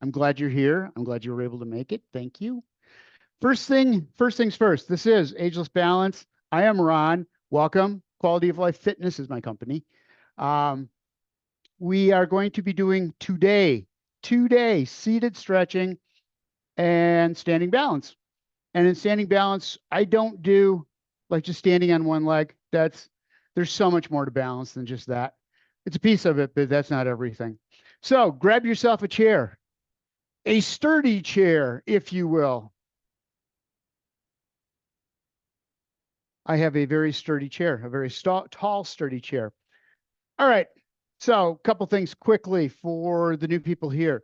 I'm glad you're here. I'm glad you were able to make it. Thank you. First things first. This is Ageless Balance. I am Ron. Welcome. Quality of Life Fitness is my company. Um, we are going to be doing today seated stretching and standing balance. And in standing balance, I don't do like just standing on one leg. There's so much more to balance than just that. It's a piece of it, but that's not everything. So grab yourself a chair, a sturdy chair, if you will. I have a very sturdy chair, a very tall, sturdy chair. All right. So a couple things quickly for the new people here.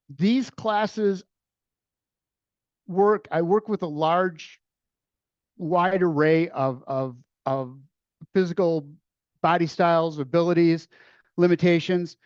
These classes I work with a wide array of physical body styles, abilities, limitations.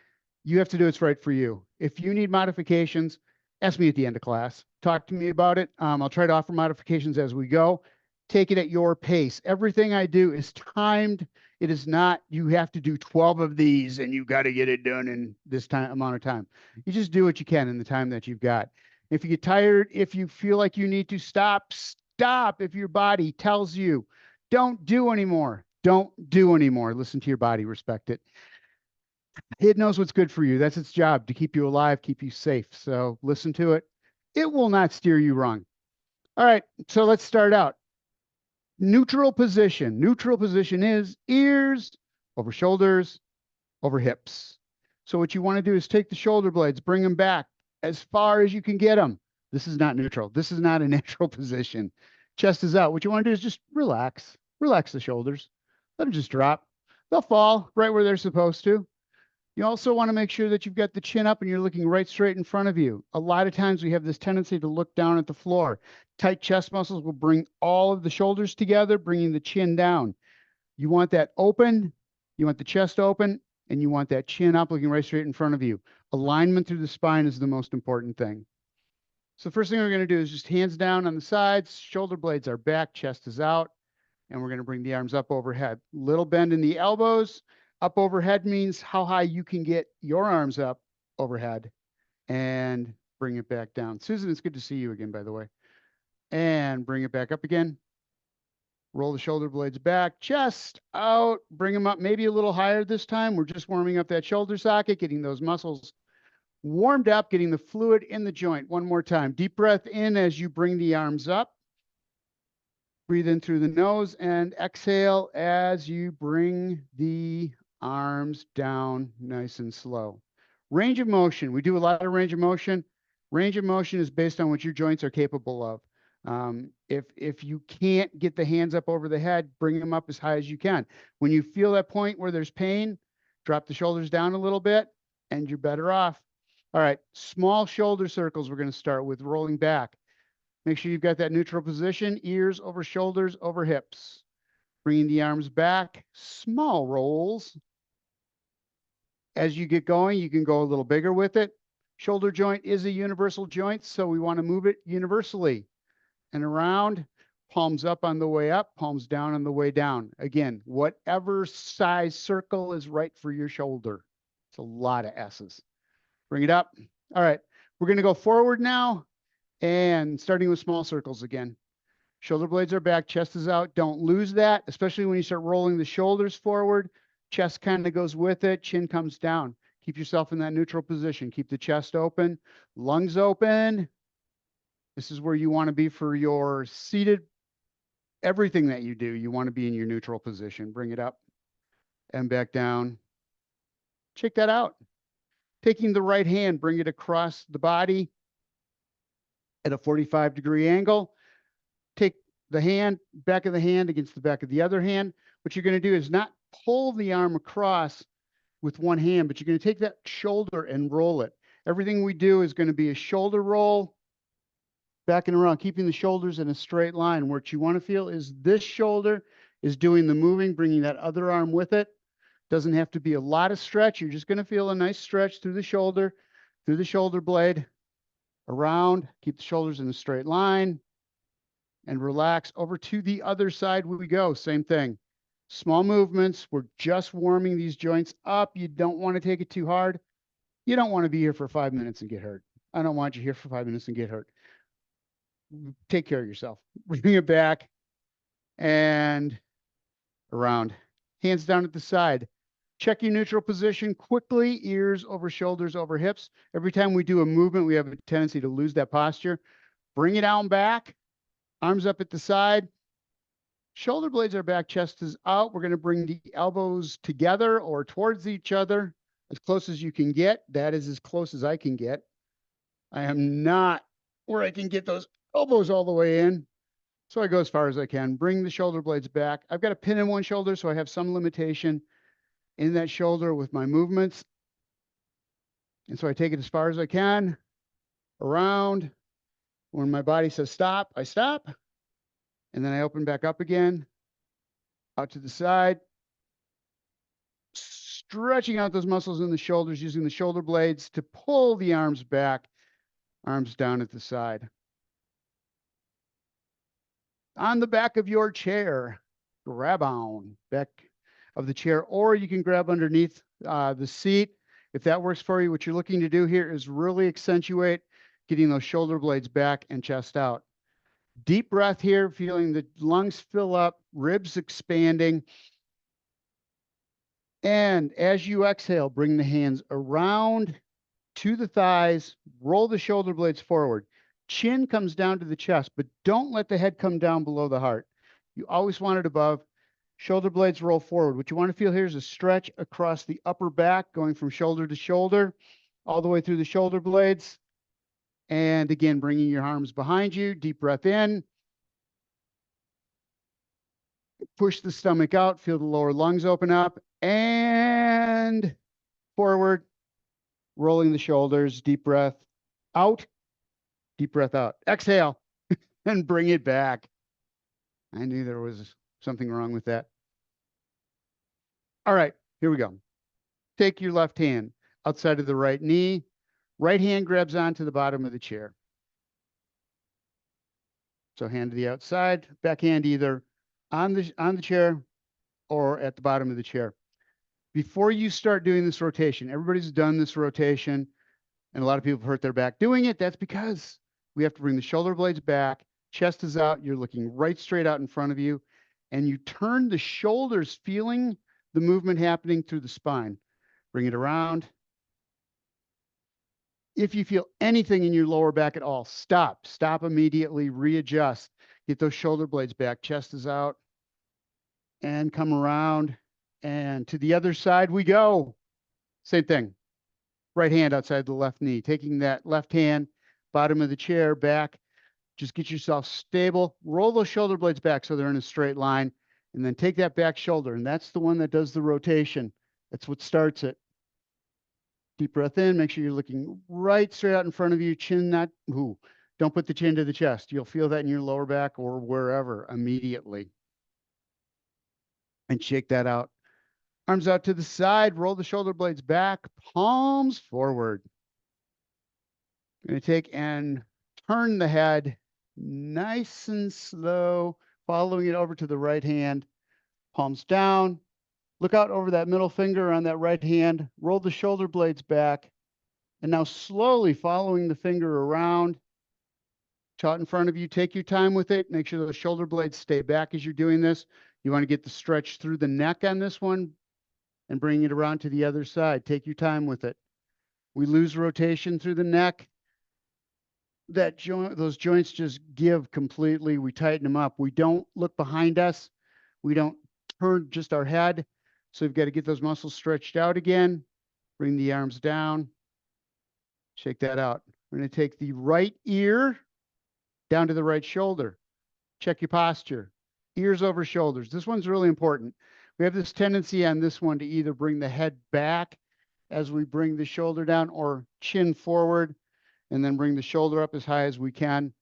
You have to do what's right for you. If you need modifications, ask me at the end of class. Talk to me about it. I'll try to offer modifications as we go. Take it at your pace. Everything I do is timed. It is not, you have to do 12 of these and you got to get it done in this amount of time. You just do what you can in the time that you've got. If you get tired, if you feel like you need to stop. If your body tells you, don't do anymore. Don't do anymore. Listen to your body, respect it. It knows what's good for you. That's its job, to keep you alive, keep you safe. So listen to it. It will not steer you wrong. All right, so let's start out. Neutral position. Neutral position is ears over shoulders, over hips. So what you want to do is take the shoulder blades, bring them back as far as you can get them. This is not neutral. This is not a natural position. Chest is out. What you want to do is just relax. Relax the shoulders. Let them just drop. They'll fall right where they're supposed to. You also want to make sure that you've got the chin up and you're looking right straight in front of you. A lot of times we have this tendency to look down at the floor. Tight chest muscles will bring all of the shoulders together, bringing the chin down. You want that open, you want the chest open, and you want that chin up looking right straight in front of you. Alignment through the spine is the most important thing. So first thing we're going to do is just hands down on the sides, shoulder blades are back, chest is out, and we're going to bring the arms up overhead. Little bend in the elbows. Up overhead means how high you can get your arms up overhead and bring it back down. Susan, it's good to see you again, by the way. And bring it back up again. Roll the shoulder blades back, chest out, bring them up maybe a little higher this time. We're just warming up that shoulder socket, getting those muscles warmed up, getting the fluid in the joint. One more time. Deep breath in as you bring the arms up. Breathe in through the nose and exhale as you bring the arms down nice and slow. Range of motion. We do a lot of range of motion. Range of motion is based on what your joints are capable of. If you can't get the hands up over the head, bring them up as high as you can. When you feel that point where there's pain, drop the shoulders down a little bit and you're better off. All right, small shoulder circles we're going to start with, rolling back. Make sure you've got that neutral position, ears over shoulders, over hips. Bringing the arms back, small rolls. As you get going, you can go a little bigger with it. Shoulder joint is a universal joint, so we want to move it universally. And around, palms up on the way up, palms down on the way down. Again, whatever size circle is right for your shoulder. It's a lot of S's. Bring it up. All right, we're going to go forward now and starting with small circles again. Shoulder blades are back, chest is out. Don't lose that, especially when you start rolling the shoulders forward. Chest kind of goes with it, chin comes down. Keep yourself in that neutral position. Keep the chest open, lungs open. This is where you want to be for your seated, everything that you do. You want to be in your neutral position. Bring it up and back down. Check that out. Taking the right hand, bring it across the body at a 45-degree angle. Take the hand, back of the hand against the back of the other hand. What you're going to do is not pull the arm across with one hand, but you're going to take that shoulder and roll it. Everything we do is going to be a shoulder roll, back and around, keeping the shoulders in a straight line. What you want to feel is this shoulder is doing the moving, bringing that other arm with it. Doesn't have to be a lot of stretch. You're just going to feel a nice stretch through the shoulder blade, around, keep the shoulders in a straight line, and relax. Over to the other side we go. Same thing. Small movements. We're just warming these joints up. You don't want to take it too hard. You don't want to be here for 5 minutes and get hurt. I don't want you here for 5 minutes and get hurt. Take care of yourself. Bring it back and around. Hands down at the side. Check your neutral position quickly, ears over shoulders, over hips. Every time we do a movement, we have a tendency to lose that posture. Bring it down back, arms up at the side. Shoulder blades are back, chest is out. We're going to bring the elbows together or towards each other as close as you can get. That is as close as I can get. I am not where I can get those elbows all the way in. So I go as far as I can. Bring the shoulder blades back. I've got a pin in one shoulder, so I have some limitation in that shoulder with my movements. And so I take it as far as I can, around. When my body says stop, I stop. And then I open back up again, out to the side, stretching out those muscles in the shoulders, using the shoulder blades to pull the arms back, arms down at the side. On the back of your chair, grab on back of the chair, or you can grab underneath the seat. If that works for you, what you're looking to do here is really accentuate getting those shoulder blades back and chest out. Deep breath here, feeling the lungs fill up, ribs expanding. And as you exhale, bring the hands around to the thighs, roll the shoulder blades forward. Chin comes down to the chest, but don't let the head come down below the heart. You always want it above. Shoulder blades roll forward. What you want to feel here is a stretch across the upper back, going from shoulder to shoulder, all the way through the shoulder blades. And again, bringing your arms behind you. Deep breath in. Push the stomach out. Feel the lower lungs open up. And forward. Rolling the shoulders. Deep breath out. Deep breath out. Exhale. And bring it back. I knew there was something wrong with that. All right, here we go. Take your left hand outside of the right knee. Right hand grabs onto the bottom of the chair. So hand to the outside, back hand either on the chair or at the bottom of the chair. Before you start doing this rotation, everybody's done this rotation, and a lot of people have hurt their back doing it. That's because we have to bring the shoulder blades back, chest is out, you're looking right straight out in front of you, and you turn the shoulders, feeling the movement happening through the spine. Bring it around. If you feel anything in your lower back at all, stop. Stop immediately, readjust. Get those shoulder blades back, chest is out, and come around. And to the other side we go. Same thing. Right hand outside the left knee. Taking that left hand, bottom of the chair, back. Just get yourself stable. Roll those shoulder blades back so they're in a straight line. And then take that back shoulder. And that's the one that does the rotation. That's what starts it. Deep breath in. Make sure you're looking right straight out in front of you. Chin not, don't put the chin to the chest. You'll feel that in your lower back or wherever immediately. And shake that out. Arms out to the side. Roll the shoulder blades back. Palms forward. I'm going to take and turn the head nice and slow, following it over to the right hand. Palms down. Look out over that middle finger on that right hand. Roll the shoulder blades back. And now slowly following the finger around. Taut in front of you. Take your time with it. Make sure those shoulder blades stay back as you're doing this. You want to get the stretch through the neck on this one and bring it around to the other side. Take your time with it. We lose rotation through the neck. That joint, those joints just give completely. We tighten them up. We don't look behind us. We don't turn just our head. So we've got to get those muscles stretched out again. Bring the arms down. Shake that out. We're going to take the right ear down to the right shoulder. Check your posture. Ears over shoulders. This one's really important. We have this tendency on this one to either bring the head back as we bring the shoulder down or chin forward and then bring the shoulder up as high as we can.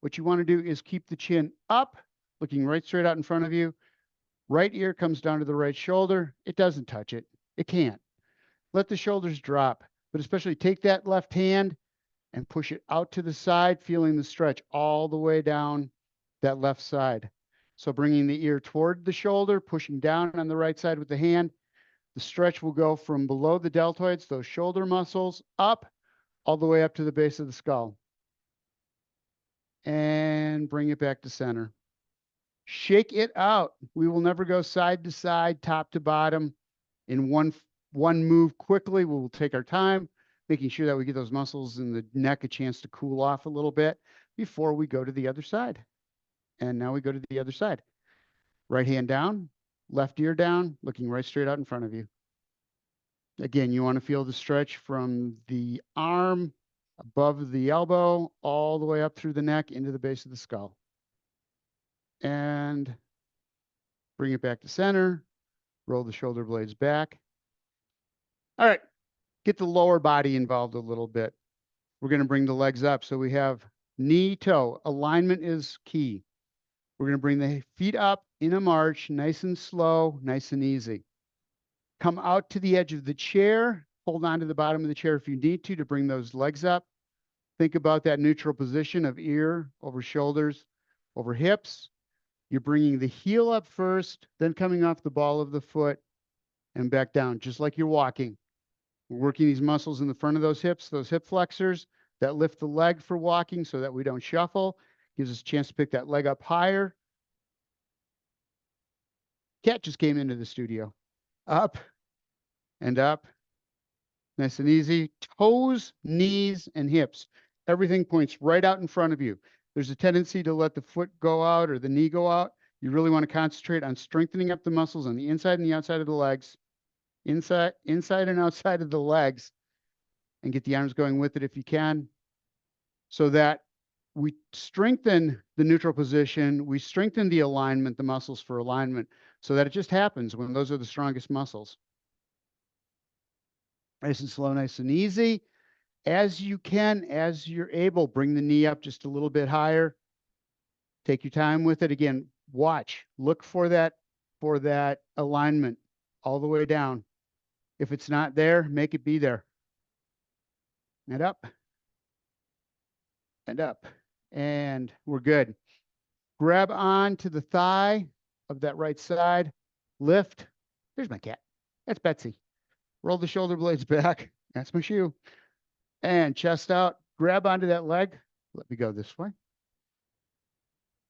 What you want to do is keep the chin up, looking right straight out in front of you. Right ear comes down to the right shoulder. It doesn't touch it. It can't. Let the shoulders drop, but especially take that left hand and push it out to the side, feeling the stretch all the way down that left side. So bringing the ear toward the shoulder, pushing down on the right side with the hand, The stretch will go from below the deltoids, those shoulder muscles, up, all the way up to the base of the skull. And bring it back to center. Shake it out. We will never go side to side, top to bottom in one move quickly. We will take our time, making sure that we get those muscles in the neck a chance to cool off a little bit before we go to the other side. And now we go to the other side. Right hand down, left ear down, looking right straight out in front of you. Again, you want to feel the stretch from the arm above the elbow all the way up through the neck into the base of the skull. And bring it back to center. Roll the shoulder blades back. All right, get the lower body involved a little bit. We're going to bring the legs up. So we have knee, toe. Alignment is key. We're going to bring the feet up in a march, nice and slow, nice and easy. Come out to the edge of the chair. Hold on to the bottom of the chair if you need to bring those legs up. Think about that neutral position of ear over shoulders, over hips. You're bringing the heel up first, then coming off the ball of the foot and back down, just like you're walking. We're working these muscles in the front of those hips, those hip flexors that lift the leg for walking so that we don't shuffle. Gives us a chance to pick that leg up higher. Cat just came into the studio. Up and up. Nice and easy. Toes, knees, and hips. Everything points right out in front of you. There's a tendency to let the foot go out or the knee go out. You really want to concentrate on strengthening up the muscles on the inside and the outside of the legs. Inside and outside of the legs. And get the arms going with it if you can. So that we strengthen the neutral position. We strengthen the alignment, the muscles for alignment, so that it just happens when those are the strongest muscles. Nice and slow, nice and easy. As you can, as you're able, bring the knee up just a little bit higher. Take your time with it. Again, watch, look for that alignment all the way down. If it's not there, make it be there. And up. And up. And we're good. Grab on to the thigh of that right side. Lift. There's my cat. That's Betsy. Roll the shoulder blades back. That's my shoe. And chest out. Grab onto that leg. Let me go this way.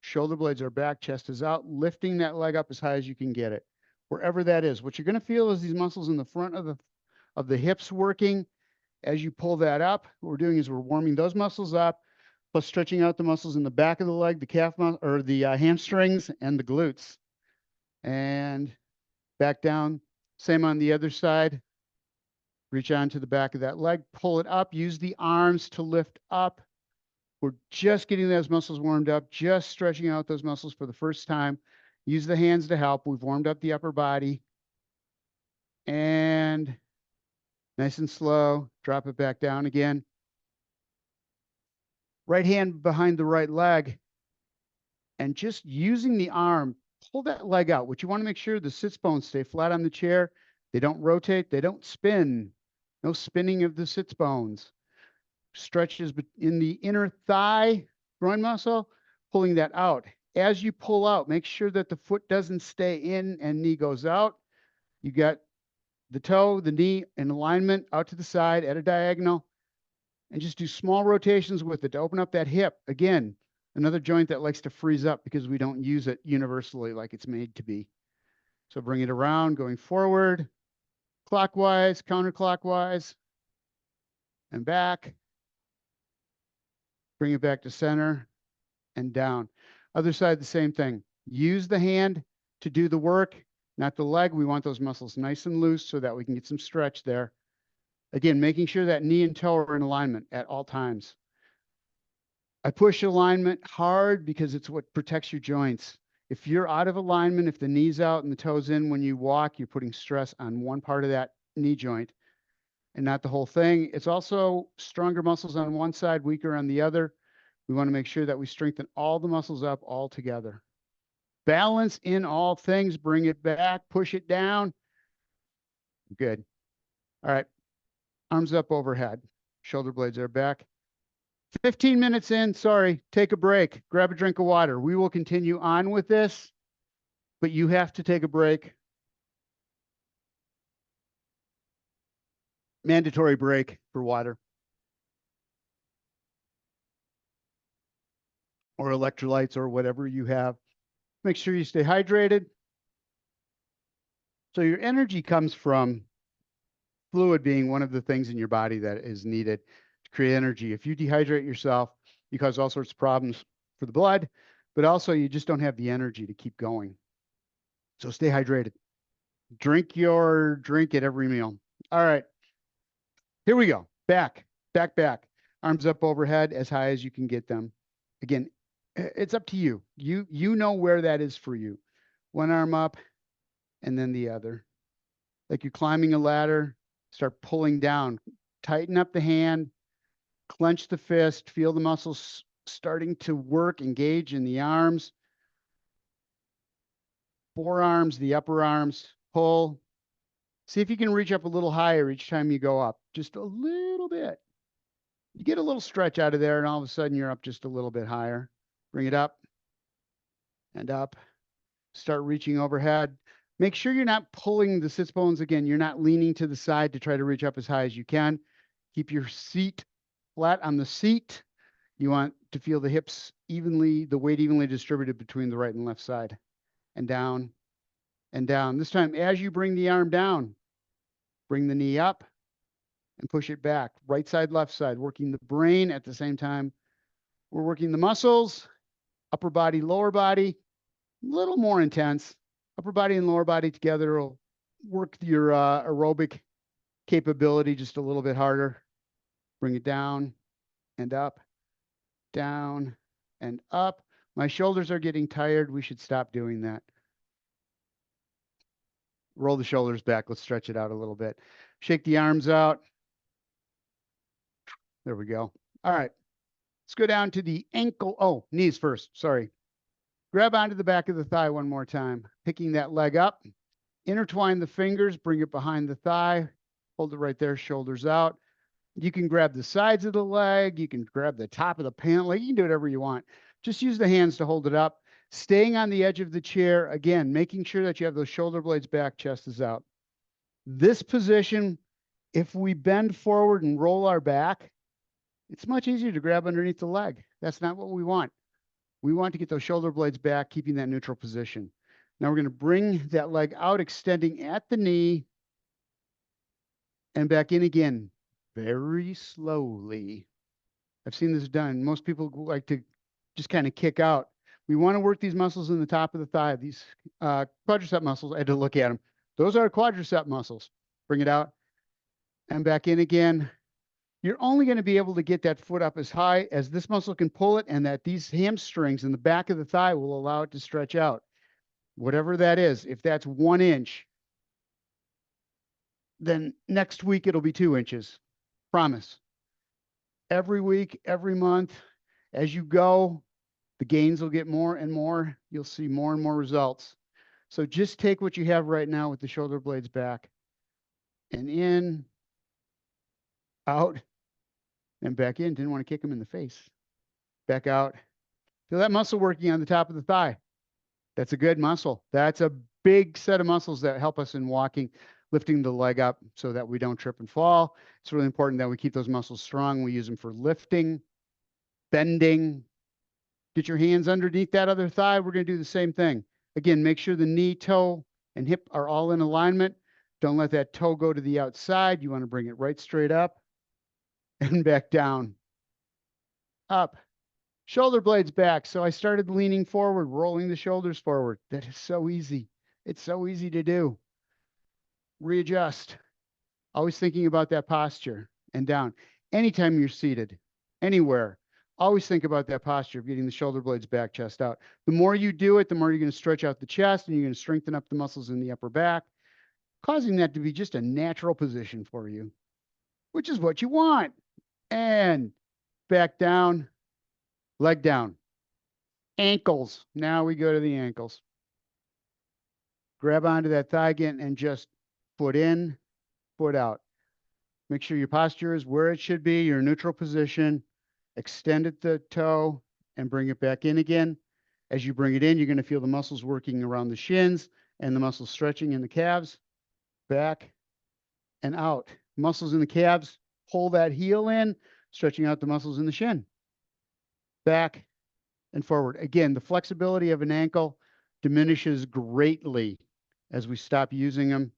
Shoulder blades are back. Chest is out. Lifting that leg up as high as you can get it. Wherever that is. What you're going to feel is these muscles in the front of the hips working. As you pull that up, what we're doing is we're warming those muscles up, plus stretching out the muscles in the back of the leg, the calf muscle, or the hamstrings and the glutes. And back down. Same on the other side. Reach onto the back of that leg, pull it up, use the arms to lift up. We're just getting those muscles warmed up, just stretching out those muscles for the first time. Use the hands to help. We've warmed up the upper body. And nice and slow, drop it back down again. Right hand behind the right leg. And just using the arm, pull that leg out. What you want to make sure the sits bones stay flat on the chair. They don't rotate, they don't spin. No spinning of the sits bones. Stretches in the inner thigh, groin muscle, pulling that out. As you pull out, make sure that the foot doesn't stay in and knee goes out. You got the toe, the knee in alignment out to the side at a diagonal. And just do small rotations with it to open up that hip. Again, another joint that likes to freeze up because we don't use it universally like it's made to be. So bring it around, going forward. Clockwise, counterclockwise, and back. Bring it back to center and down. Other side, the same thing. Use the hand to do the work, not the leg. We want those muscles nice and loose so that we can get some stretch there. Again, making sure that knee and toe are in alignment at all times. I push alignment hard because it's what protects your joints. If you're out of alignment, if the knee's out and the toe's in when you walk, you're putting stress on one part of that knee joint and not the whole thing. It's also stronger muscles on one side, weaker on the other. We want to make sure that we strengthen all the muscles up all together. Balance in all things, bring it back, push it down. Good. All right. Arms up overhead. Shoulder blades are back. 15 minutes in, sorry, take a break, grab a drink of water. We will continue on with this, but you have to take a break. Mandatory break for water or electrolytes or whatever you have. Make sure you stay hydrated. So your energy comes from fluid being one of the things in your body that is needed to create energy. If you dehydrate yourself, you cause all sorts of problems for the blood, but also you just don't have the energy to keep going. So stay hydrated. Drink your drink at every meal. All right, here we go. Back, back, back. Arms up overhead as high as you can get them. Again, it's up to you. You know where that is for you. One arm up and then the other. Like you're climbing a ladder, start pulling down. Tighten up the hand, clench the fist, feel the muscles starting to work, engage in the arms, forearms, the upper arms, pull. See if you can reach up a little higher each time you go up, just a little bit. You get a little stretch out of there, and all of a sudden you're up just a little bit higher. Bring it up and up. Start reaching overhead. Make sure you're not pulling the sits bones again. You're not leaning to the side to try to reach up as high as you can. Keep your seat flat on the seat. You want to feel the hips evenly, the weight evenly distributed between the right and left side. And down and down. This time, as you bring the arm down, bring the knee up and push it back. Right side, left side, working the brain at the same time. We're working the muscles, upper body, lower body, a little more intense. Upper body and lower body together will work your aerobic capability just a little bit harder. Bring it down and up, down and up. My shoulders are getting tired. We should stop doing that. Roll the shoulders back. Let's stretch it out a little bit. Shake the arms out. There we go. All right. Let's go down to the ankle. Oh, knees first. Sorry. Grab onto the back of the thigh one more time. Picking that leg up. Intertwine the fingers. Bring it behind the thigh. Hold it right there. Shoulders out. You can grab the sides of the leg. You can grab the top of the pant leg. You can do whatever you want. Just use the hands to hold it up. Staying on the edge of the chair. Again, making sure that you have those shoulder blades back, chest is out. This position, if we bend forward and roll our back, it's much easier to grab underneath the leg. That's not what we want. We want to get those shoulder blades back, keeping that neutral position. Now we're going to bring that leg out, extending at the knee and back in again, very slowly. I've seen this done. Most people like to just kind of kick out. We want to work these muscles in the top of the thigh, these quadricep muscles. I had to look at them. Those are quadricep muscles. Bring it out and back in again. You're only going to be able to get that foot up as high as this muscle can pull it, and that these hamstrings in the back of the thigh will allow it to stretch out. Whatever that is, if that's 1 inch, then next week it'll be 2 inches. Promise. Every week, every month, as you go, the gains will get more and more. You'll see more and more results. So just take what you have right now with the shoulder blades back and in, out, and back in. Didn't want to kick them in the face. Back out. Feel that muscle working on the top of the thigh. That's a good muscle. That's a big set of muscles that help us in walking, lifting the leg up so that we don't trip and fall. It's really important that we keep those muscles strong. We use them for lifting, bending. Get your hands underneath that other thigh. We're going to do the same thing. Again, make sure the knee, toe, and hip are all in alignment. Don't let that toe go to the outside. You want to bring it right straight up and back down. Up. Shoulder blades back. So I started leaning forward, rolling the shoulders forward. That is so easy. It's so easy to do. Readjust. Always thinking about that posture and down. Anytime you're seated, anywhere, always think about that posture of getting the shoulder blades back, chest out. The more you do it, the more you're going to stretch out the chest and you're going to strengthen up the muscles in the upper back, causing that to be just a natural position for you, which is what you want. And back down, leg down. Ankles. Now we go to the ankles. Grab onto that thigh again and just foot in, foot out. Make sure your posture is where it should be, your neutral position. Extend at the toe and bring it back in again. As you bring it in, you're going to feel the muscles working around the shins and the muscles stretching in the calves. Back and out. Muscles in the calves, pull that heel in, stretching out the muscles in the shin. Back and forward. Again, the flexibility of an ankle diminishes greatly as we stop using them,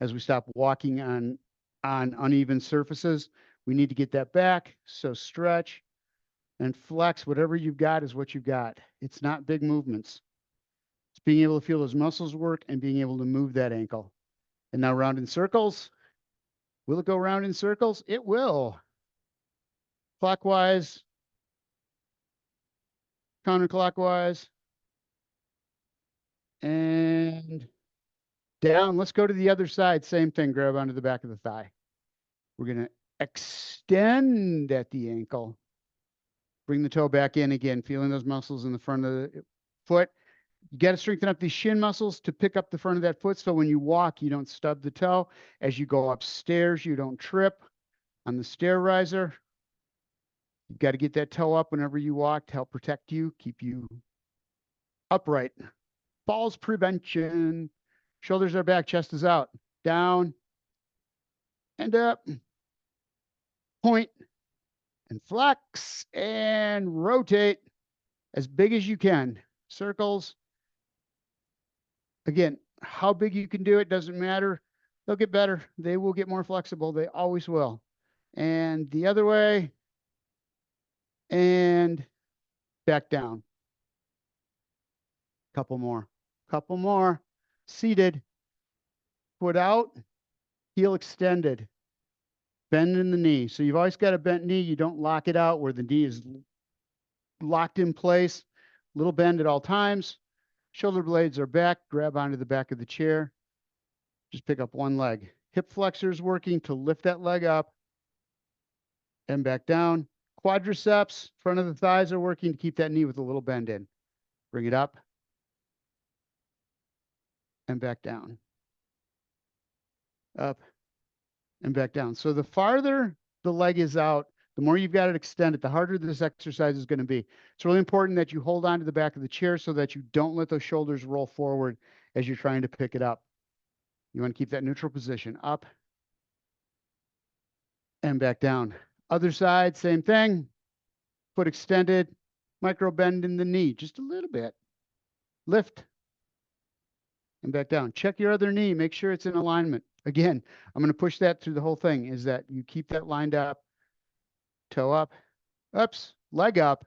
as we stop walking on uneven surfaces. We need to get that back. So stretch and flex. Whatever you've got is what you've got. It's not big movements. It's being able to feel those muscles work and being able to move that ankle. And now round in circles. Will it go round in circles? It will. Clockwise, counterclockwise, and down. Let's go to the other side. Same thing. Grab onto the back of the thigh. We're going to extend at the ankle. Bring the toe back in again, feeling those muscles in the front of the foot. You got to strengthen up these shin muscles to pick up the front of that foot. So when you walk, you don't stub the toe. As you go upstairs, you don't trip on the stair riser. You've got to get that toe up whenever you walk to help protect you, keep you upright. Falls prevention. Shoulders are back, chest is out. Down and up. Point and flex and rotate as big as you can. Circles. Again, how big you can do it doesn't matter. They'll get better. They will get more flexible. They always will. And the other way. And back down. Couple more. Couple more. Seated. Foot out. Heel extended. Bend in the knee. So you've always got a bent knee. You don't lock it out where the knee is locked in place. Little bend at all times. Shoulder blades are back. Grab onto the back of the chair. Just pick up one leg. Hip flexors working to lift that leg up and back down. Quadriceps, front of the thighs are working to keep that knee with a little bend in. Bring it up and back down. Up and back down. So the farther the leg is out, the more you've got it extended, the harder this exercise is going to be. It's really important that you hold on to the back of the chair so that you don't let those shoulders roll forward as you're trying to pick it up. You want to keep that neutral position. Up and back down. Other side, same thing. Foot extended, micro bend in the knee, just a little bit. Lift and back down. Check your other knee. Make sure it's in alignment. Again, I'm going to push that through the whole thing, is that you keep that lined up, toe up, oops, leg up,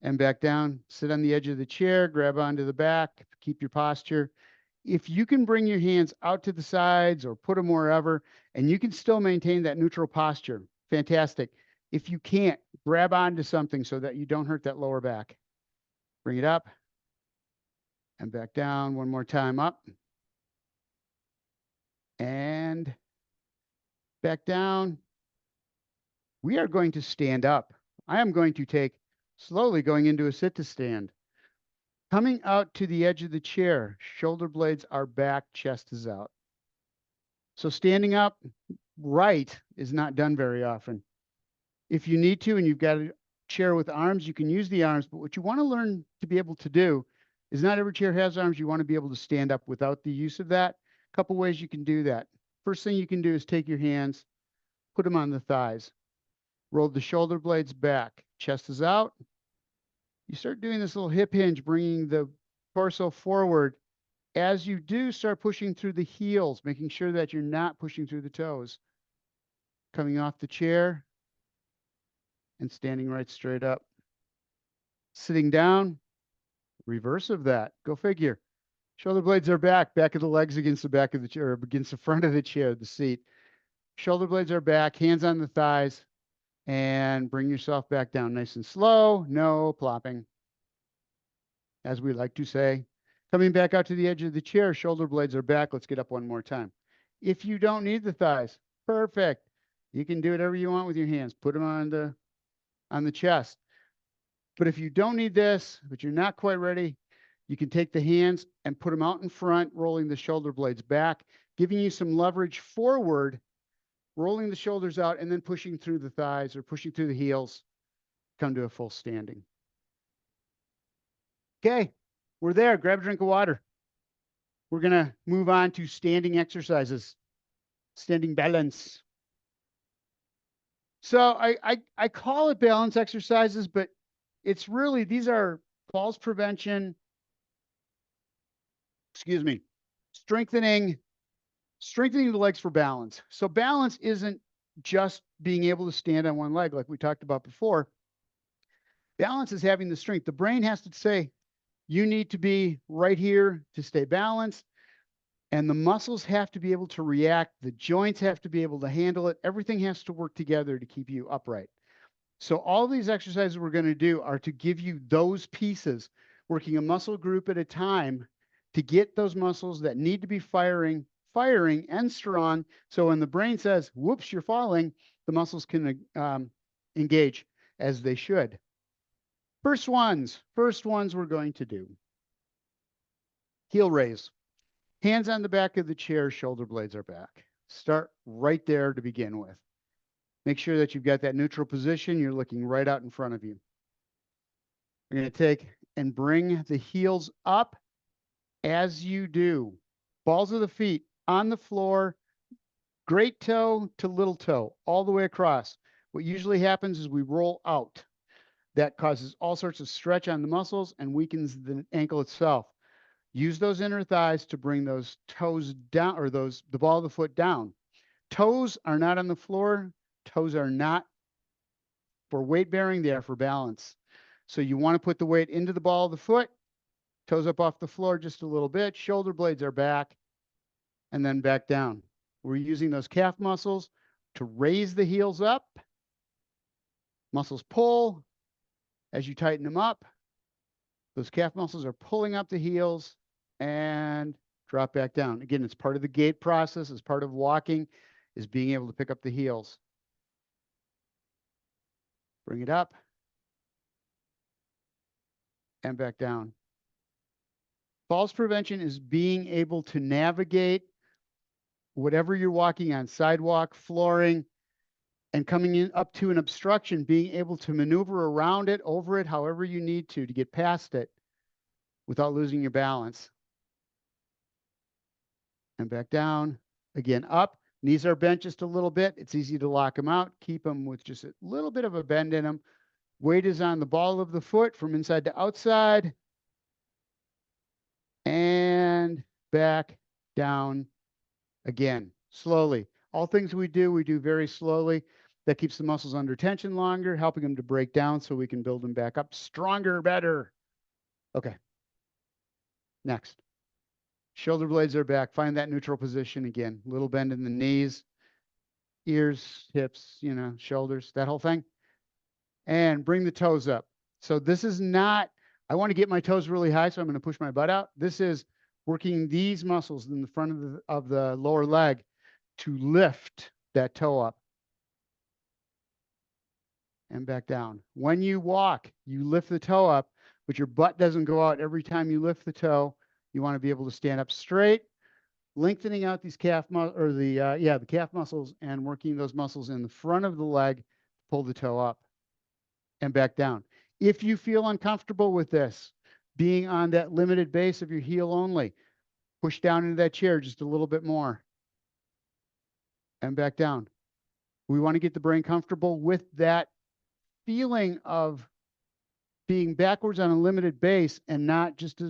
and back down. Sit on the edge of the chair, grab onto the back, keep your posture. If you can bring your hands out to the sides or put them wherever, and you can still maintain that neutral posture, fantastic. If you can't, grab onto something so that you don't hurt that lower back. Bring it up and back down. One more time, up and back down. We are going to stand up. I am going to take slowly going into a sit to stand. Coming out to the edge of the chair, shoulder blades are back, chest is out. So standing up right is not done very often. If you need to and you've got a chair with arms, you can use the arms, but what you want to learn to be able to do is not every chair has arms. You want to be able to stand up without the use of that. A couple ways you can do that. First thing you can do is take your hands, put them on the thighs, roll the shoulder blades back, chest is out. You start doing this little hip hinge, bringing the torso forward. As you do, start pushing through the heels, making sure that you're not pushing through the toes. Coming off the chair and standing right straight up. Sitting down, reverse of that. Go figure. Shoulder blades are back, back of the legs against the back of the chair, or against the front of the chair, the seat. Shoulder blades are back, hands on the thighs, and bring yourself back down nice and slow. No plopping, as we like to say. Coming back out to the edge of the chair, shoulder blades are back. Let's get up one more time. If you don't need the thighs, perfect. You can do whatever you want with your hands. Put them on the chest. But if you don't need this, but you're not quite ready, you can take the hands and put them out in front, rolling the shoulder blades back, giving you some leverage forward, rolling the shoulders out, and then pushing through the thighs or pushing through the heels, come to a full standing. Okay, we're there. Grab a drink of water. We're going to move on to standing exercises. Standing balance. So I call it balance exercises, but it's really, these are falls prevention, excuse me, strengthening, strengthening the legs for balance. So balance isn't just being able to stand on one leg like we talked about before. Balance is having the strength. The brain has to say, you need to be right here to stay balanced. And the muscles have to be able to react. The joints have to be able to handle it. Everything has to work together to keep you upright. So all these exercises we're going to do are to give you those pieces, working a muscle group at a time to get those muscles that need to be firing and strong. So when the brain says, whoops, you're falling, the muscles can engage as they should. First ones we're going to do. Heel raise. Hands on the back of the chair, shoulder blades are back. Start right there to begin with. Make sure that you've got that neutral position. You're looking right out in front of you. We're going to take and bring the heels up as you do. Balls of the feet on the floor, great toe to little toe, all the way across. What usually happens is we roll out. That causes all sorts of stretch on the muscles and weakens the ankle itself. Use those inner thighs to bring those toes down, or the ball of the foot down. Toes are not on the floor. Toes are not for weight bearing. They are for balance. So you want to put the weight into the ball of the foot, toes up off the floor just a little bit. Shoulder blades are back and then back down. We're using those calf muscles to raise the heels up. Muscles pull as you tighten them up. Those calf muscles are pulling up the heels and drop back down. Again, it's part of the gait process. It's part of walking, is being able to pick up the heels. Bring it up and back down. Falls prevention is being able to navigate whatever you're walking on, sidewalk, flooring, and coming in up to an obstruction, being able to maneuver around it, over it, however you need to get past it without losing your balance. And back down. Again, up. Knees are bent just a little bit. It's easy to lock them out. Keep them with just a little bit of a bend in them. Weight is on the ball of the foot from inside to outside. And back down again, slowly. All things we do very slowly. That keeps the muscles under tension longer, helping them to break down so we can build them back up stronger, better. Okay. Next. Shoulder blades are back. Find that neutral position again. Little bend in the knees, ears, hips, shoulders, that whole thing. And bring the toes up. So this is not, I want to get my toes really high, so I'm going to push my butt out. This is working these muscles in the front of the lower leg to lift that toe up and back down. When you walk, you lift the toe up, but your butt doesn't go out every time you lift the toe. You want to be able to stand up straight, lengthening out these calf the calf muscles and working those muscles in the front of the leg, pull the toe up and back down. If you feel uncomfortable with this, being on that limited base of your heel only, push down into that chair just a little bit more and back down. We want to get the brain comfortable with that feeling of being backwards on a limited base and not just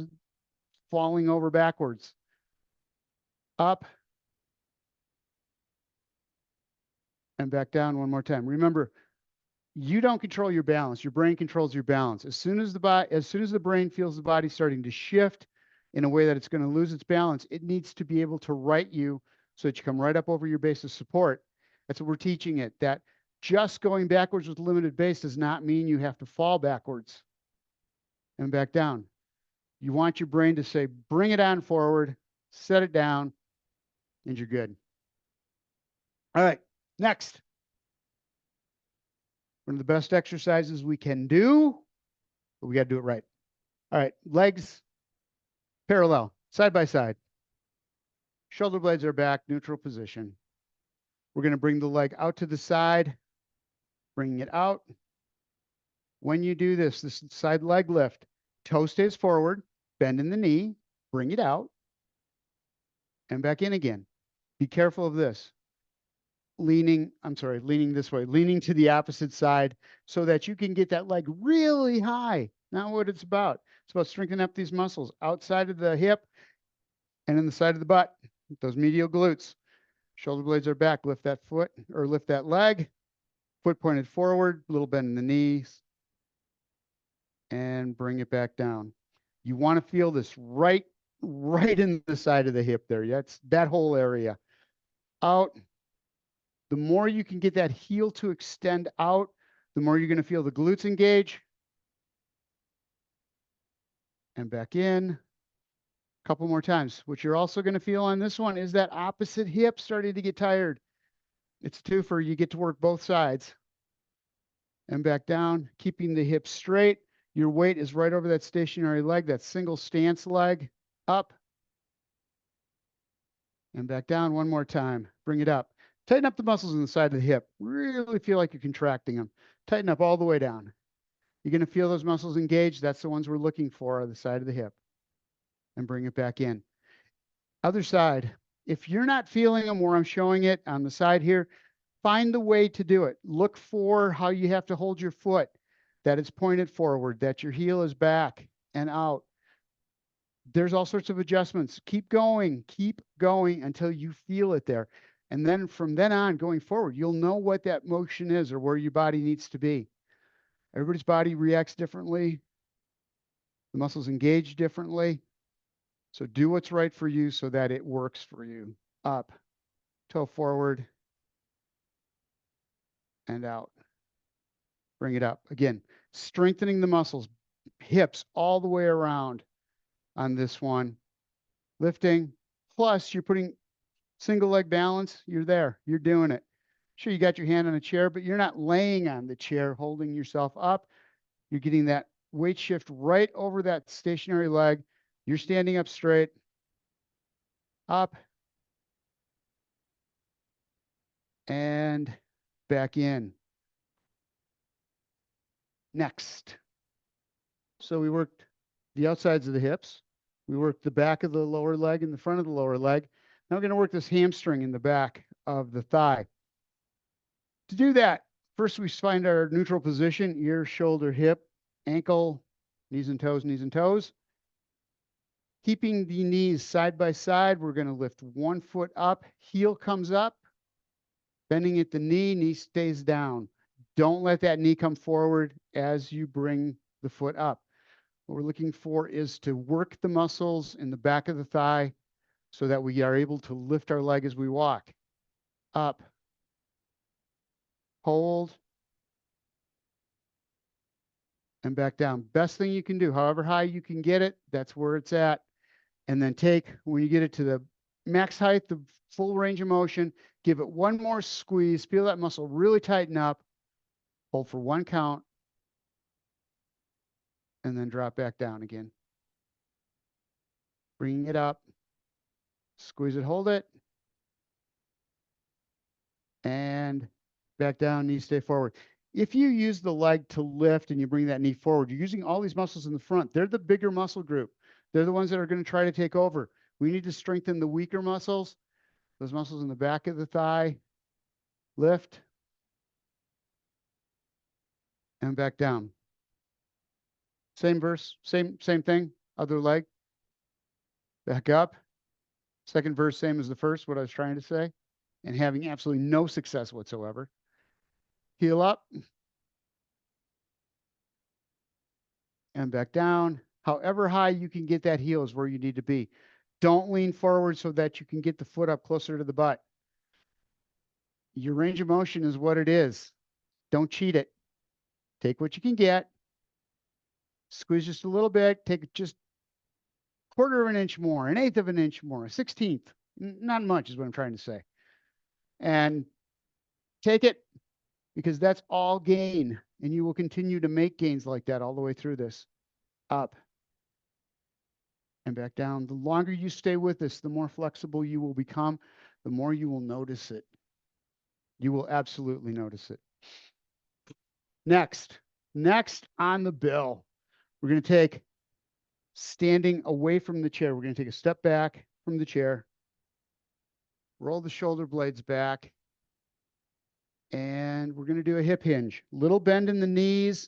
falling over backwards. Up and back down one more time. Remember, you don't control your balance. Your brain controls your balance. As soon as the brain feels the body starting to shift in a way that it's going to lose its balance, it needs to be able to right you so that you come right up over your base of support. That's what we're teaching it, that just going backwards with limited base does not mean you have to fall backwards and back down. You want your brain to say, bring it on forward, set it down, and you're good. All right, next. One of the best exercises we can do, but we got to do it right. All right, legs parallel, side by side. Shoulder blades are back, neutral position. We're going to bring the leg out to the side, bringing it out. When you do this side leg lift, toe stays forward, bend in the knee, bring it out, and back in again. Be careful of this. leaning this way, leaning to the opposite side so that you can get that leg really high. Not what it's about. It's about strengthening up these muscles outside of the hip and in the side of the butt, those medial glutes. Shoulder blades are back. Lift that foot or lift that leg. Foot pointed forward, a little bend in the knees, and bring it back down. You want to feel this right in the side of the hip there. That's that whole area. Out. The more you can get that heel to extend out, the more you're going to feel the glutes engage. And back in. A couple more times. What you're also going to feel on this one is that opposite hip starting to get tired. It's twofer. You get to work both sides. And back down, keeping the hips straight. Your weight is right over that stationary leg, that single stance leg. Up. And back down one more time. Bring it up. Tighten up the muscles in the side of the hip. Really feel like you're contracting them. Tighten up all the way down. You're going to feel those muscles engaged. That's the ones we're looking for on the side of the hip. And bring it back in. Other side. If you're not feeling them where I'm showing it on the side here, find the way to do it. Look for how you have to hold your foot, that it's pointed forward, that your heel is back and out. There's all sorts of adjustments. Keep going until you feel it there. And then from then on, going forward, you'll know what that motion is or where your body needs to be. Everybody's body reacts differently. The muscles engage differently. So do what's right for you so that it works for you. Up, toe forward, and out. Bring it up. Again, strengthening the muscles, hips all the way around on this one. Lifting, plus you're putting single leg balance. You're there. You're doing it. Sure, you got your hand on a chair, but you're not laying on the chair holding yourself up. You're getting that weight shift right over that stationary leg. You're standing up straight. Up. And back in. Next. So we worked the outsides of the hips. We worked the back of the lower leg and the front of the lower leg. Now we're going to work this hamstring in the back of the thigh. To do that, first we find our neutral position, ear, shoulder, hip, ankle, knees and toes, knees and toes. Keeping the knees side by side, we're going to lift one foot up, heel comes up, bending at the knee, knee stays down. Don't let that knee come forward as you bring the foot up. What we're looking for is to work the muscles in the back of the thigh so that we are able to lift our leg as we walk. Up, hold, and back down. Best thing you can do, however high you can get it, that's where it's at. And then take, when you get it to the max height, the full range of motion, give it one more squeeze, feel that muscle really tighten up, hold for one count, and then drop back down again. Bringing it up, squeeze it, hold it, and back down, knees stay forward. If you use the leg to lift and you bring that knee forward, you're using all these muscles in the front. They're the bigger muscle group. They're the ones that are going to try to take over. We need to strengthen the weaker muscles, those muscles in the back of the thigh. Lift, and back down. Same verse, same thing, other leg. Back up. Second verse, same as the first, what I was trying to say, and having absolutely no success whatsoever. Heel up. And back down. However high you can get that heel is where you need to be. Don't lean forward so that you can get the foot up closer to the butt. Your range of motion is what it is. Don't cheat it. Take what you can get. Squeeze just a little bit. Take just quarter of an inch more, an eighth of an inch more, a 16th. Not much is what I'm trying to say. And take it, because that's all gain. And you will continue to make gains like that all the way through this. Up and back down. The longer you stay with this, the more flexible you will become, the more you will notice it. You will absolutely notice it. Next on the bill, we're going to take standing away from the chair. We're going to take a step back from the chair, roll the shoulder blades back, And we're going to do a hip hinge. Little bend in the knees,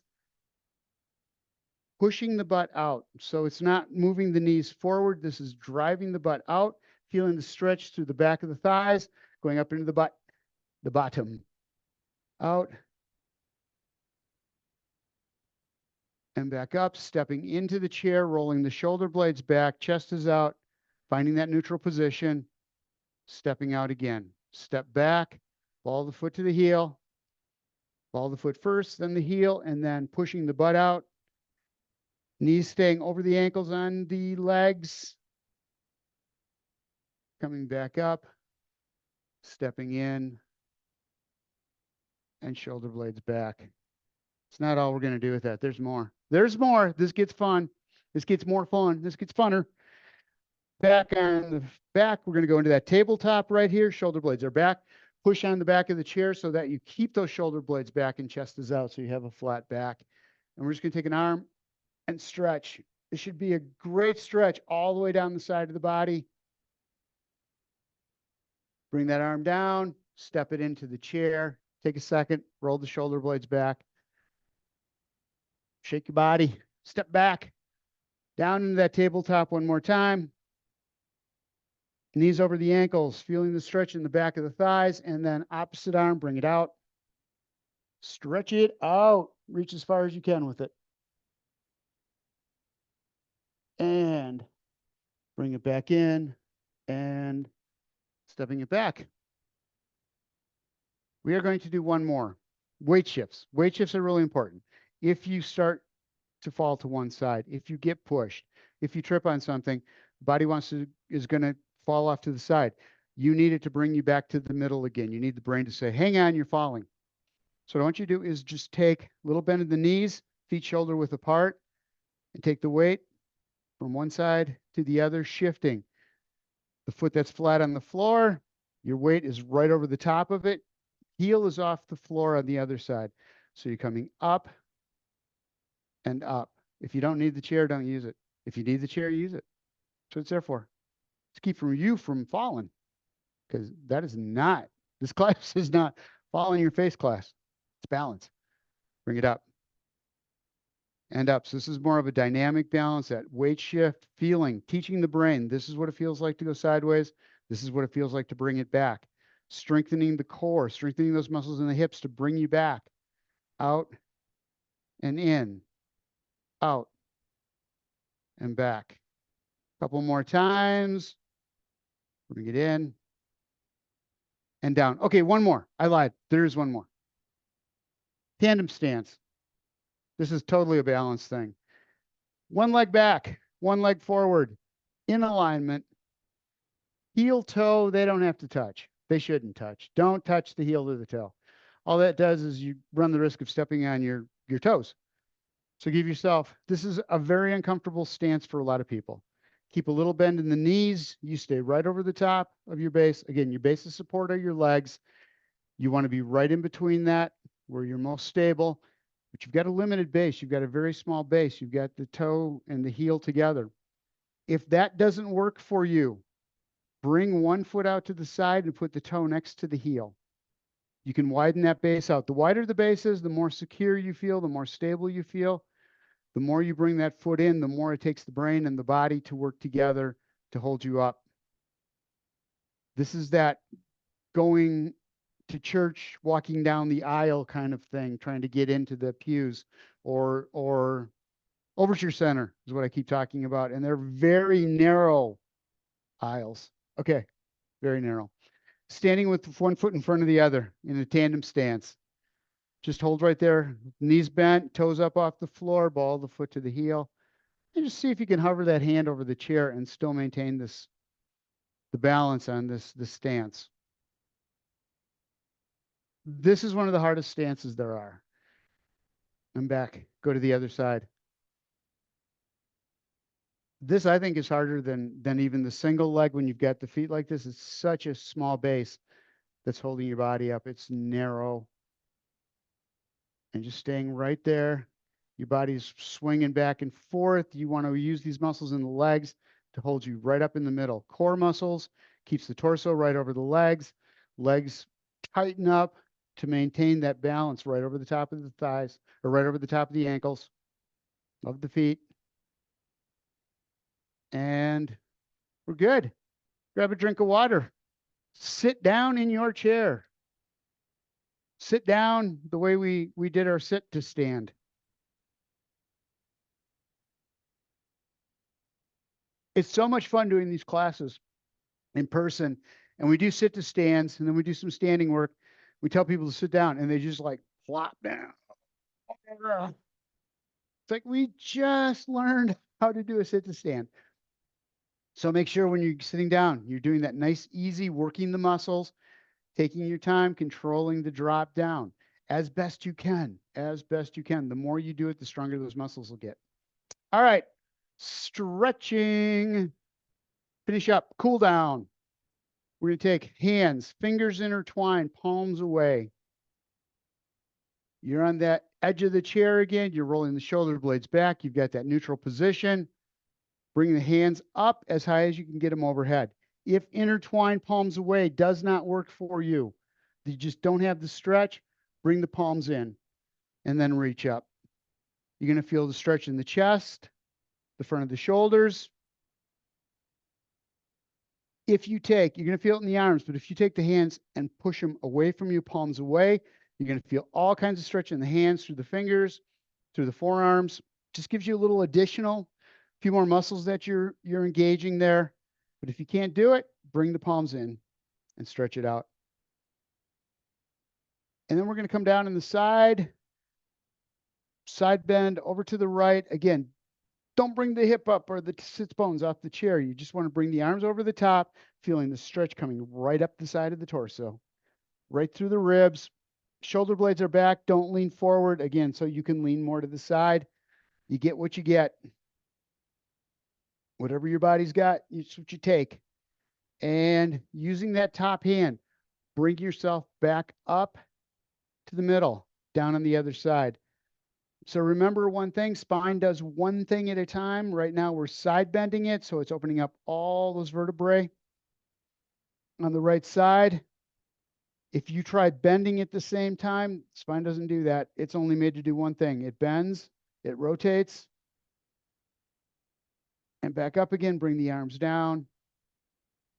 pushing the butt out. So it's not moving the knees forward. This is driving the butt out, feeling the stretch through the back of the thighs, going up into the butt, the bottom, out, and back up, stepping into the chair, rolling the shoulder blades back, chest is out, finding that neutral position, stepping out again. Step back, ball the foot to the heel, ball the foot first, then the heel, and then pushing the butt out. Knees staying over the ankles on the legs. Coming back up, stepping in, and shoulder blades back. It's not all we're going to do with that. There's more. There's more. This gets fun. This gets more fun. This gets funner. Back on the back, we're going to go into that tabletop right here. Shoulder blades are back. Push on the back of the chair so that you keep those shoulder blades back and chest is out so you have a flat back. And we're just going to take an arm and stretch. This should be a great stretch all the way down the side of the body. Bring that arm down, step it into the chair. Take a second, roll the shoulder blades back. Shake your body, step back, down into that tabletop one more time. Knees over the ankles, feeling the stretch in the back of the thighs, and then opposite arm, bring it out. Stretch it out. Reach as far as you can with it. And bring it back in and stepping it back. We are going to do one more. Weight shifts. Weight shifts are really important. If you start to fall to one side, if you get pushed, if you trip on something, the body is going to fall off to the side. You need it to bring you back to the middle again. You need the brain to say, hang on, you're falling. So what I want you to do is just take a little bend of the knees, feet shoulder width apart, and take the weight from one side to the other, shifting. The foot that's flat on the floor, your weight is right over the top of it. Heel is off the floor on the other side. So you're coming up and up. If you don't need the chair, don't use it. If you need the chair, use it. That's what it's there for. To keep you from falling. Because that is not, this class is not fall on your face class. It's balance. Bring it up. And up. So this is more of a dynamic balance, that weight shift, feeling, teaching the brain. This is what it feels like to go sideways. This is what it feels like to bring it back. Strengthening the core, strengthening those muscles in the hips to bring you back. Out and in. Out and back. A couple more times. Bring it in and down. Okay, one more. I lied. There's one more. Tandem stance. This is totally a balance thing. One leg back, one leg forward, in alignment. Heel toe, they don't have to touch. They shouldn't touch. Don't touch the heel to the toe. All that does is you run the risk of stepping on your toes. So give yourself, this is a very uncomfortable stance for a lot of people. Keep a little bend in the knees. You stay right over the top of your base. Again, your base of support are your legs. You want to be right in between that where you're most stable. But you've got a limited base. You've got a very small base. You've got the toe and the heel together. If that doesn't work for you, bring one foot out to the side and put the toe next to the heel. You can widen that base out. The wider the base is, the more secure you feel, the more stable you feel. The more you bring that foot in, the more it takes the brain and the body to work together to hold you up. This is that going to church, walking down the aisle kind of thing, trying to get into the pews, or overture center is what I keep talking about. And they're very narrow aisles. Okay, very narrow. Standing with one foot in front of the other in a tandem stance. Just hold right there, knees bent, toes up off the floor, ball the foot to the heel. And just see if you can hover that hand over the chair and still maintain the balance on this stance. This is one of the hardest stances there are. I'm back. Go to the other side. This, I think, is harder than even the single leg when you've got the feet like this. It's such a small base that's holding your body up. It's narrow. And just staying right there. Your body's swinging back and forth. You want to use these muscles in the legs to hold you right up in the middle. Core muscles keeps the torso right over the legs. Legs tighten up. to maintain that balance right over the top of the thighs or right over the top of the ankles of the feet. And we're good. Grab a drink of water. Sit down in your chair. Sit down the way we did our sit to stand. It's so much fun doing these classes in person. And we do sit to stands, and then we do some standing work. We tell people to sit down, and they just like plop down. It's like we just learned how to do a sit to stand. So make sure when you're sitting down, you're doing that nice, easy, working the muscles, taking your time, controlling the drop down as best you can, as best you can. The more you do it, the stronger those muscles will get. All right, stretching. Finish up, cool down. We're going to take hands, fingers intertwined, palms away. You're on that edge of the chair again. You're rolling the shoulder blades back. You've got that neutral position. Bring the hands up as high as you can get them overhead. If intertwined palms away does not work for you, you just don't have the stretch, bring the palms in and then reach up. You're going to feel the stretch in the chest, the front of the shoulders. If you take, you're going to feel it in the arms, but if you take the hands and push them away from you, palms away, you're going to feel all kinds of stretch in the hands, through the fingers, through the forearms. Just gives you a little additional, few more muscles that you're engaging there. But if you can't do it, bring the palms in and stretch it out. And then we're going to come down on the side bend over to the right. Again, don't bring the hip up or the sits bones off the chair. You just want to bring the arms over the top, feeling the stretch coming right up the side of the torso, right through the ribs. Shoulder blades are back. Don't lean forward. Again, so you can lean more to the side. You get what you get. Whatever your body's got, it's what you take. And using that top hand, bring yourself back up to the middle, down on the other side. So remember one thing, spine does one thing at a time. Right now we're side bending it, so it's opening up all those vertebrae on the right side. If you try bending at the same time, spine doesn't do that. It's only made to do one thing. It bends, it rotates, and back up again. Bring the arms down,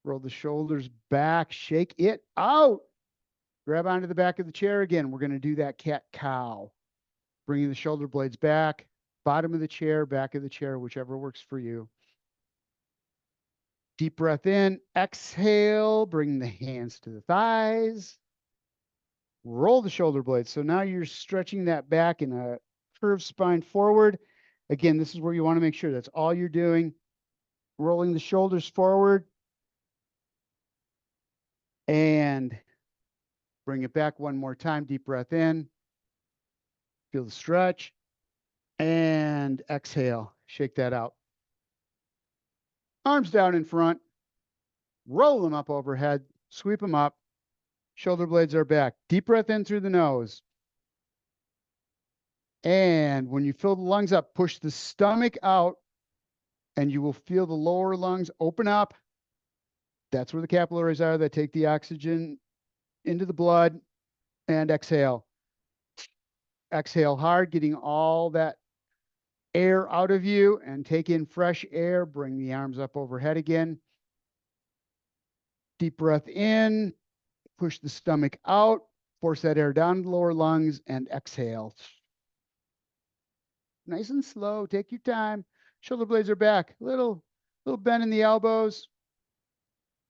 roll the shoulders back, shake it out. Grab onto the back of the chair again. We're going to do that cat-cow. Bringing the shoulder blades back, bottom of the chair, back of the chair, whichever works for you. Deep breath in, exhale, bring the hands to the thighs. Roll the shoulder blades. So now you're stretching that back in a curved spine forward. Again, this is where you want to make sure that's all you're doing. Rolling the shoulders forward. And bring it back one more time. Deep breath in. Feel the stretch. And exhale. Shake that out. Arms down in front. Roll them up overhead. Sweep them up. Shoulder blades are back. Deep breath in through the nose. And when you fill the lungs up, push the stomach out, and you will feel the lower lungs open up. That's where the capillaries are that take the oxygen into the blood. And exhale. Exhale hard, getting all that air out of you, and take in fresh air. Bring the arms up overhead again. Deep breath in. Push the stomach out. Force that air down to the lower lungs, and exhale. Nice and slow. Take your time. Shoulder blades are back. Little bend in the elbows.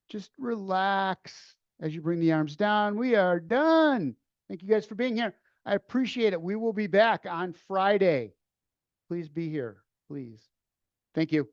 Just relax as you bring the arms down. We are done. Thank you guys for being here. I appreciate it. We will be back on Friday. Please be here, please. Thank you.